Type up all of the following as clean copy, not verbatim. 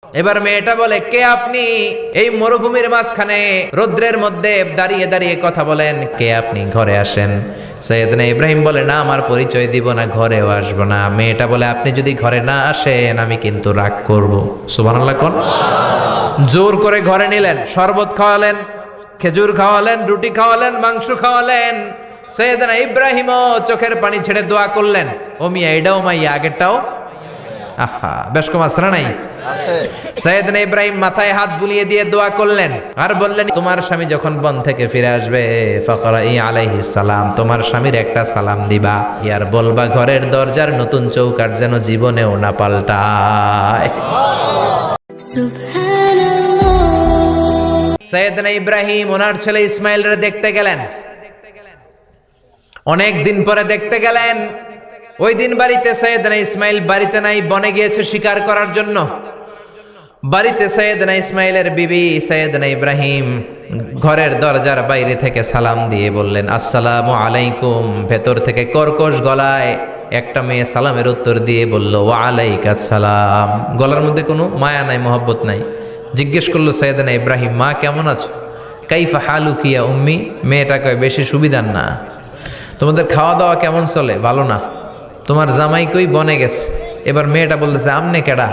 এবার মেয়েটা বলে, কে আপনি? এই মরুভূমির মাঝখানে রৌদ্রের মধ্যে দাঁড়িয়ে দাঁড়িয়ে কথা বলেন, কে আপনি? ঘরে আসেন। সৈয়দনা ইব্রাহিম বলে, না, আমার পরিচয় দিব না, ঘরেও আসবো না। মেয়েটা বলে, আপনি যদি ঘরে না আসেন আমি কিন্তু রাগ করব। সুবহানাল্লাহ কোন। জোর করে ঘরে নিলেন, শরবত খাওয়ালেন, খেজুর খাওয়ালেন, রুটি খাওয়ালেন, মাংস খাওয়ালেন। সৈয়দনা ইব্রাহিমও চোখের পানি ছেড়ে দোয়া করলেন, ও মিয়া, এটাও মাইয়া, আগেরটাও। আহা, বেশ কম আসরা নাই। সৈয়দনা ইব্রাহিম মাথায় হাত বুলিয়ে দিয়ে দোয়া করলেন আর বললেন, তোমার স্বামী যখন বন থেকে ফিরে আসবে ফাকরাই আলাইহিস সালাম, তোমার স্বামীর একটা সালাম দিবা, আর বলবা ঘরের দরজার নতুন চৌকাঠ যেন জীবনেও না পাল্টায়। সৈয়দনা ইব্রাহিম ওনার ছেলে ইসমাইলরে দেখতে গেলেন। অনেক দিন পরে দেখতে গেলেন। ওই দিন বাড়িতে সৈয়দনা ইসমাইল বাড়িতে নাই, বনে গিয়েছে শিকার করার জন্য। বাড়িতে সৈয়দনা ইসমাইলের বিবি সৈয়দনা ইব্রাহিম ঘরের দরজার বাইরে থেকে সালাম দিয়ে বললেন, আসসালামু আলাইকুম। ভেতর থেকে কর্কশ গলায় একটা মেয়ে সালামের উত্তর দিয়ে বলল, ওয়া আলাইকাস সালাম। গলার মধ্যে কোনো মায়া নাই, মহব্বত নাই। জিজ্ঞেস করলো সৈয়দনা ইব্রাহিম, মা কেমন আছো? কাইফা হালুকি ইয়া উম্মি। মেয়েটা কয়, বেশি সুবিধার না। তোমাদের খাওয়া দাওয়া কেমন চলে? ভালো না। তোমার জামাই কই? বনে গেছে। এবার মেয়েটা বলতেছে, আমনে কেডা?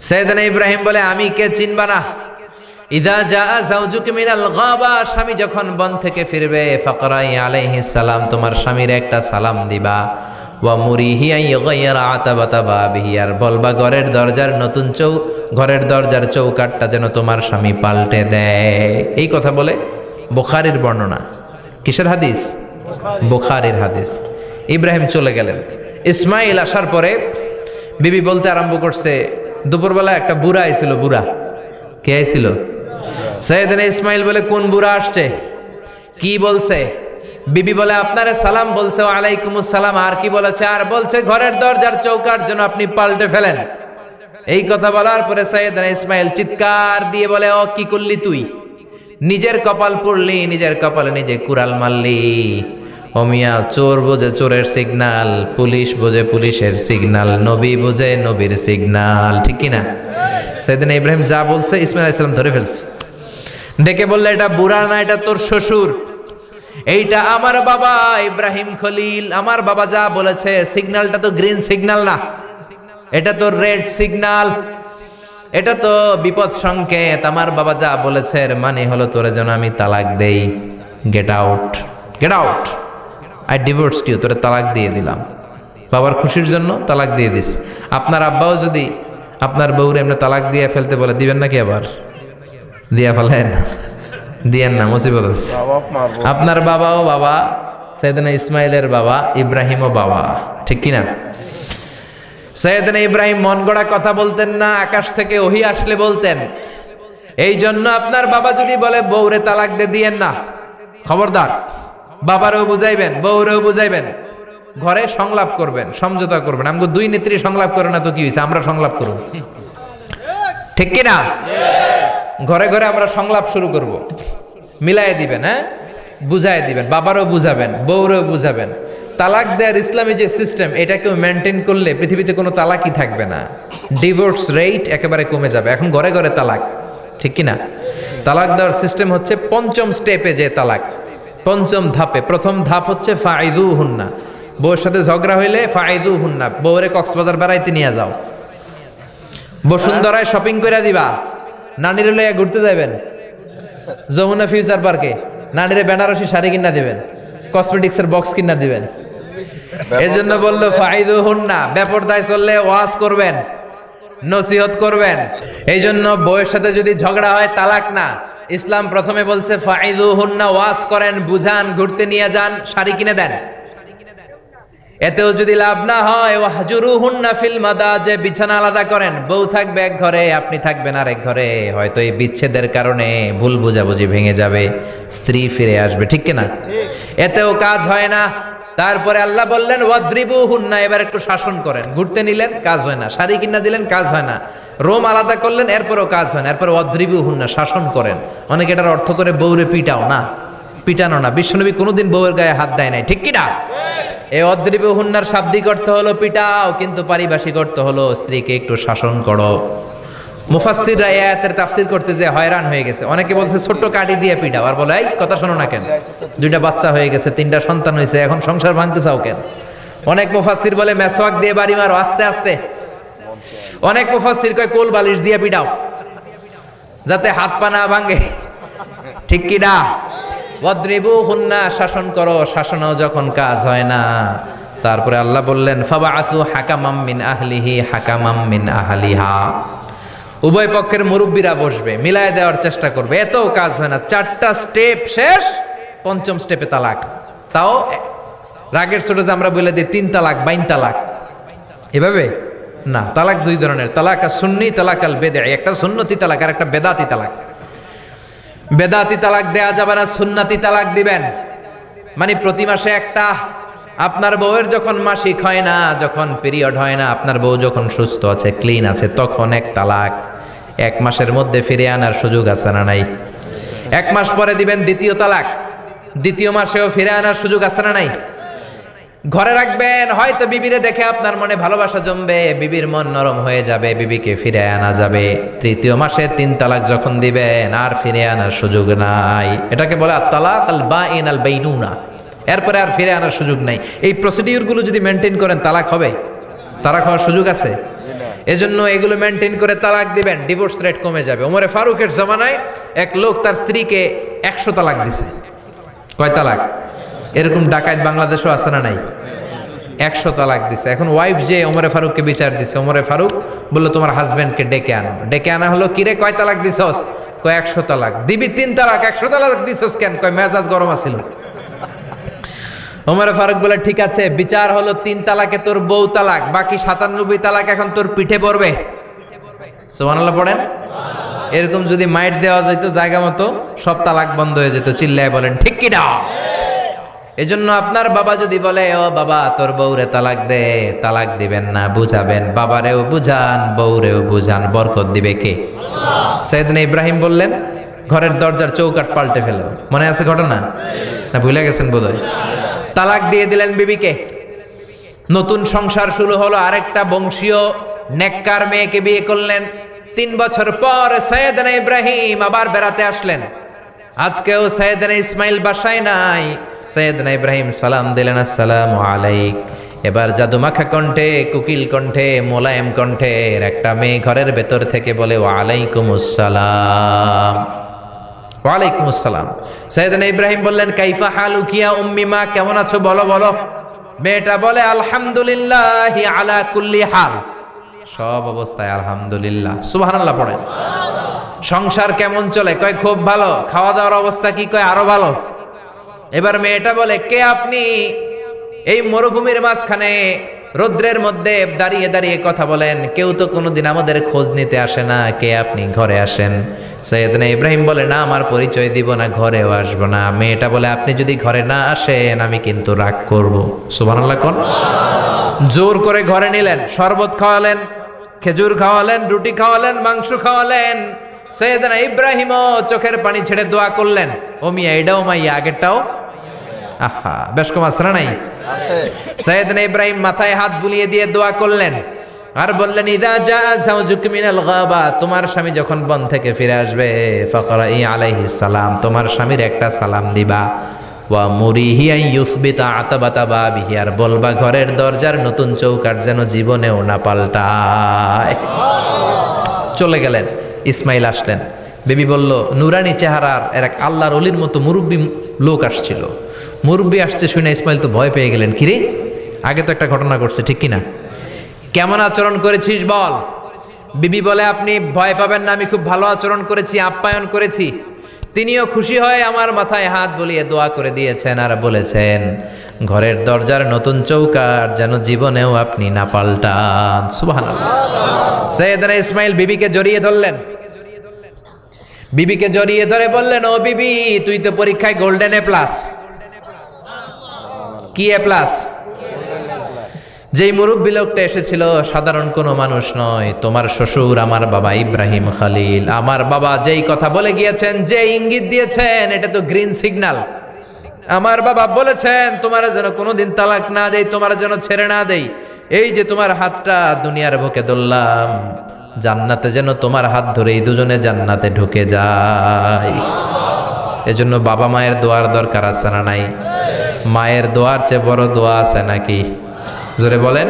সৈয়দনা ইব্রাহিম বলে, আমি কে চিনবা না? ইদা জাআ যাওজুকা মিনাল গাবা, স্বামী যখন বন থেকে ফিরবে ফাকরাই আলাইহিস সালাম, তোমার স্বামীর একটা সালাম দিবা। ওয়া মুরিহি আইগাইরা আতাবাতা বাবিহি, আর বলবা ঘরের দরজার চৌকাঠটা যেন তোমার স্বামী পাল্টে দেয়। এই কথা বলে বুখারীর বর্ণনা। কিসের হাদিস? বুখারীর হাদিস। ইব্রাহিম চলে গেলেন। ইসমাইল আসার পরে বিবি বলতে আরম্ভ করছে, দুপুরবেলা একটা বুড়া আইছিল। বুড়া কে আইছিল? সৈয়দনা ইসমাইল বলে, কোন বুড়া আসছে? কি বলছে? বিবি বলে, আপনারে সালাম বলছে। ওয়ালাইকুমুস সালাম। আর কি বলেছে? আর বলছে ঘরের দরজার চৌকাঠ যেন আপনি পাল্টে ফেলেন। এই কথা বলার পরে সৈয়দনা ইসমাইল চিৎকার দিয়ে বলে, ও কি করলি তুই? নিজের কপাল পুড়লি, নিজের কপালে নিজে কুড়াল মারলি। অমিয়া, চোর বোঝে চোরের সিগনাল, পুলিশ বোঝে পুলিশের সিগনাল, নবী বোঝে নবীর সিগনাল। ঠিক কিনা? সৈয়দনা ইব্রাহিম যা বলছে ইসমাইল আলাইহিস সালাম ধরে ফেলছে। ডেকে বললে, এটা বুড়া না, এটা তোর শ্বশুর। এইটা আমার বাবা ইব্রাহিম খলিল। আমার বাবা যা বলেছে, সিগন্যালটা তো গ্রিন সিগন্যাল না, এটা তো রেড সিগন্যাল। এটা তো বিপদ সংকেত। আমার বাবা যা বলেছে এর মানে হলো তোরে যেন আমি তালাক দেই। Get out, get out. I divorced you, তোরে তালাক দিয়ে দিলাম। বাবার খুশির জন্য তালাক দিয়ে দিস। আপনার আব্বাও যদি আপনার বউরে এমনি তালাক দিয়ে ফেলতে বলে, দিবেন নাকি? আবার দিয়া ফেলেন, দিয়েন না, মুসিবত আছে। আপনার বাবাও বাবা, সৈয়দনা ইসমাইলের বাবা, ইব্রাহিমও বাবা। ঠিক কিনা? সৈয়দনা ইব্রাহিম মন গড়া কথা বলতেন না, আকাশ থেকে ওহী আসলে বলতেন। এই জন্য আপনার বাবা যদি বলে বউরে তালাক দিয়েন না, খবরদার। বাবারেও বুঝাইবেন, বউরেও বুঝাইবেন, ঘরে সংলাপ করবেন, সমঝোতা করবেন। আমাকে দুই নেত্রী সংলাপ করে না তো কি হয়েছে, আমরা সংলাপ করব। ঠিক কিনা? ঘরে ঘরে আমরা সংলাপ শুরু করব। মিলাই দিবেন, হ্যাঁ, বুঝাই দিবেন, বাবারও বুঝাবেন, বউরেও বুঝাবেন। তালাক দেওয়ার ইসলামী যে সিস্টেম, এটাকেও মেনটেন করলে পৃথিবীতে কোনো তালাকই থাকবে না। ডিভোর্স রেট একেবারে কমে যাবে। এখন ঘরে ঘরে তালাক। ঠিক কিনা? তালাক দেওয়ার সিস্টেম হচ্ছে পঞ্চম স্টেপে যে তালাক, পঞ্চম ধাপে। প্রথম ধাপ হচ্ছে ফাইদুহুন্না। বউর সাথে ঝগড়া হইলে ফাইদুহুন্না, বউরে কক্সবাজার বেড়াইতে নিয়ে যাও, বসুন্ধরায় শপিং করে দিবা, নানিরে লইয়া ঘুরতে যাবেন, যমুনা ফিউচার পার্কে নানিরে বেনারসি শাড়ি কিনা দিবেন, কসমেটিক্সের বক্স কিনা দিবেন। এই জন্য বললো ফাইদুহুন্না। বেপরদায় চললে ওয়াজ করবেন, নসিহত করবেন। এই জন্য বউয়ের সাথে যদি ঝগড়া হয় তালাক না, ইসলাম প্রথমে বলছে ফাইদুহুন্না, ওয়াজ করেন, বুঝান, ঘুরতে নিয়ে যান, শাড়ি কিনে দেন। এতেও যদি লাভ না হয়, ওয়াহজুরুহুন্না ফিল মাদাজি, বিছানা আলাদা করেন। বউ থাকবে এক ঘরে, আপনি থাকবেন আরেক ঘরে। হয়তো এই বিচ্ছেদের কারণে ভুল বোঝাবুঝি ভেঙে যাবে, স্ত্রী ফিরে আসবে। ঠিক কিনা? এতেও কাজ হয় না। তারপরে আল্লাহ বললেন ওয়াদ্রিবুহুন্না, এবার একটু শাসন করেন। ঘুরতে নিলেন, কাজ হয় না। শাড়ি কিনা দিলেন, কাজ হয় না। রোম আলাদা করলেন, এরপরও কাজ হয় না। এরপর ওয়াদ্রিবুহুন্না, শাসন করেন। অনেকে এটার অর্থ করে বউরে পিটাও না, পিটানো না। বিশ্বনবী কোনোদিন বউয়ের গায়ে হাত দেয় নাই। ঠিক কিনা? এই অদ্রিবুহুন্নার শাব্দিক অর্থ হলো পিটাও, কিন্তু পারিভাষিক অর্থ হলো স্ত্রীকে একটু শাসন করো। মুফাসসিররা এই আয়াতের তাফসীর করতে যে হয়রান হয়ে গেছে। অনেকে বলছে ছোট্ট কাঠি দিয়ে পিটাও, আর বলে এই কথা শোনো না কেন, দুইটা বাচ্চা হয়ে গেছে, তিনটা সন্তান হয়েছে, এখন সংসার ভাঙতে চাও কেন? অনেক মুফাসসির বলে মেসওয়াক দিয়ে বাড়ি মারো আস্তে আস্তে। অনেক মুফাসসির কয় কোল বালিশ দিয়ে পিটাও যাতে হাত পা না ভাঙে, ঠিক কি না? ওয়াদরিবুহুন্না, শাসন করো, শাসনও যখন কাজ হয় না, তারপরে আল্লাহ বললেন ফাবাআসু হাকামাম মিন আহলিহি হাকামাম মিন আহলিহা, উভয় পক্ষের মুরব্বীরা বসবে, মিলায় দেওয়ার চেষ্টা করবে, এতও কাজ হয় না, 4টা স্টেপ শেষ, 5ম স্টেপে তালাক। তাও রাগের ছোট যে আমরা বলে দিই 3 তালাক 22 তালাক, এভাবে না। তালাক 2 ধরনের, তালাক আর সুন্নি, তালাক আল বেদঈ। একটা সুন্নতি তালাক আর একটা বেদাতি তালাক। বেদাতি তালাক দেয়া যাবে না, সুন্নতি তালাক দিবেন। মানে প্রতি মাসে একটা, আপনার বউয়ের যখন মাসিক হয় না, যখন পিরিয়ড হয় না, আপনার বউ যখন সুস্থ আছে, ক্লিন আছে, তখন এক তালাক। 1 মাসের মধ্যে ফিরে আনার সুযোগ আছে না নাই? 1 মাস পরে দিবেন দ্বিতীয় তালাক, 2য় মাসেও ফিরে আনার সুযোগ আছে না নাই? ঘরে রাখবেন, হয়তো বিবিরে দেখে আপনার মনে ভালোবাসা জমবে, বিবির মন নরম হয়ে যাবে, বিবিকে ফিরে আনা যাবে। 3য় মাসে 3 তালাক যখন দিবেন, আর ফিরে আনার সুযোগ নাই। এটাকে বলে আত-তালাক আল বাঈন আল বাইনুনা। এরপরে আর ফিরে আনার সুযোগ নাই। এই প্রসিডিউরগুলো যদি মেনটেন করেন, তালাক হবে? তালাক হওয়ার সুযোগ আছে? এজন্য এগুলো মেনটেন করে তালাক দিবেন, ডিভোর্স রেট কমে যাবে। ওমরে ফারুকের জামানায় এক লোক তার স্ত্রীকে 100 তালাক দিছে। কয় তালাক? এরকম ডাকাত বাংলাদেশও আছে না নাই? 100 তালাক দিছে। এখন ওয়াইফ যে ওমরে ফারুককে বিচার দিছে, ওমরে ফারুক বললো তোমার হাজবেন্ডকে ডেকে আনো। ডেকে আনা হলো, কিরে কয় তালাক দিছস? কয় 100 তালাক। দিবি 3 তালাক, 100 তালাক দিছস কেন? কয় মেজাজ গরম আছিল। ওমরে ফারুক বলে ঠিক আছে, বিচার হলো 3 তালাকে তোর বউ তালাক, বাকি 97 তালাক এখন তোর পিঠে পড়বে। সুবহানাল্লাহ পড়েন। এরকম যদি মাইট দেওয়া যেত জায়গা মতো, সব তালাক বন্ধ হয়ে যেত। চিল্লায় বলেন ঠিক কি না? এজন্য আপনার বাবা যদি বলে ও বাবা তোর বউরে তালাক দে, তালাক দিবেন না, বুঝাবেন, বাবারেও বুঝান, বউরেও বুঝান, বরকত দিবে কে? সাইয়েদনা ইব্রাহিম বললেন ঘরের দরজার চৌকাঠ পাল্টে ফেলো। মনে আছে ঘটনা? না ভুলে গেছেন বোধহয়? তালাক দিয়ে দিলেন বিবিকে। নতুন সংসার শুরু হলো, আরেকটা বংশীয় নেককার মেয়েকে বিয়ে করলেন। 3 বছর পর সাইয়েদনা ইব্রাহিম আবার বেড়াতে আসলেন। আজকেও সাইয়েদনা ইসমাইল বাসায় নাই। সাইয়েদনা ইব্রাহিম সালাম দিলেন, আসসালামু আলাইক। এবার জাদুমাখা কণ্ঠে, কুকিল কণ্ঠে, মোলায়েম কণ্ঠের একটা মেয়ে ঘরের ভেতর থেকে বলে ওয়ালাইকুমুস সালাম। ওয়ালাইকুমুস সালাম। সাইয়েদনা ইব্রাহিম বললেন কাইফা হালুকি ইয়া উম্মি, মা কেমন আছো বলো বলো। মেয়েটা বলে আলহামদুলিল্লাহি আলা কুল্লি হাল, সব অবস্থায় আলহামদুলিল্লাহ। সুবহানাল্লাহ পড়েন। সংসার কেমন চলে? কয় খুব ভালো। খাওয়া দাওয়ার অবস্থা কি? কয় আরো ভালো। এবার মেয়েটা বলে কে আপনি? এই মরুভূমির মাঝখানে রৌদ্রের মধ্যে দাঁড়িয়ে দাঁড়িয়ে কথা বলেন, কেউ তো কোনোদিন আমাদের খোঁজ নিতে আসে না, কে আপনি? ঘরে আসেন। সাইয়েদনা ইব্রাহিম বলে না, আমার পরিচয় দিব না, ঘরেও আসবো না। মেয়েটা বলে আপনি যদি ঘরে না আসেন আমি কিন্তু রাগ করব। সুবহানাল্লাহ কোন। জোর করে ঘরে নিলেন, শরবত খাওয়ালেন, খেজুর খাওয়ালেন, রুটি খাওয়ালেন, মাংস খাওয়ালেন। সাইয়েদনা ইব্রাহিমও চোখের পানি ছেড়ে দোয়া করলেন, ও মিয়া এটাও মাইয়া আগেরটাও। আহা, বেশ কম আছে না নাই? সাইয়েদনা ইব্রাহিম মাথায় হাত বুলিয়ে দিয়ে দোয়া করলেন আর বললেন ইযা জাআ যাওজুকা মিনাল গাবা, তোমার স্বামী যখন বন থেকে ফিরে আসবে, ফাকরাই আলাইহিস সালাম, তোমার স্বামীর একটা সালাম দিবা। ওয়া মুরিহি আন ইউসবিতা আতাবাতা বাবিহি, আর বলবা ঘরের দরজার নতুন চৌকাঠ যেন জীবনেও না পাল্টায়। চলে গেলেন। ইসমাইল আসলেন। বেবি বলল নুরানি চেহারার এক আল্লাহর ওলির মতো মুরব্বী লোক আসছিল। মুরব্বী আসছে শুনে ইসমাইল তো ভয় পেয়ে গেলেন, কিরে আগে তো একটা ঘটনা ঘটছে, ঠিক কিনা? কেমন আচরণ করেছিস বল। বিবি বলে আপনি ভয় পাবেন না, আমি খুব ভালো আচরণ করেছি, আপ্যায়ন করেছি। তিনিও খুশি হয়ে আমার মাথায় হাত বুলিয়ে দোয়া করে দিয়েছেন আর বলেছেন ঘরের দরজার নতুন চৌকাঠ যেন জীবনেও আপনি না পাল্টান। সুবহানাল্লাহ। সাইয়েদনা ইসমাইল বিবিকে জড়িয়ে ধরলেন। বিবিকে জড়িয়ে ধরে বললেন ও বিবি, তুই তো পরীক্ষায় গোল্ডেন এ প্লাস। কি এ প্লাস? যেই মুরব্বী লোকটা এসেছিল সাধারণ কোনো মানুষ নয়, তোমার শ্বশুর আমার বাবা ইব্রাহিম খলিল। আমার বাবা যেই কথা বলে গিয়েছেন, যে ইঙ্গিত দিয়েছেন, এটা তো গ্রিন সিগন্যাল। আমার বাবা বলেছেন তোমার যেন কোনোদিন তালাক না দেই, তোমার যেন ছেড়ে না দেই। এই যে তোমার হাতটা দুনিয়ার বুকে ধরলাম, জান্নাতে যেন তোমার হাত ধরে এই দুজনে জান্নাতে ঢুকে যায়। এজন্য বাবা মায়ের দোয়ার দরকার আছে না নাই? মায়ের দোয়ার চেয়ে বড় দোয়া আছে নাকি? জোরে বলেন।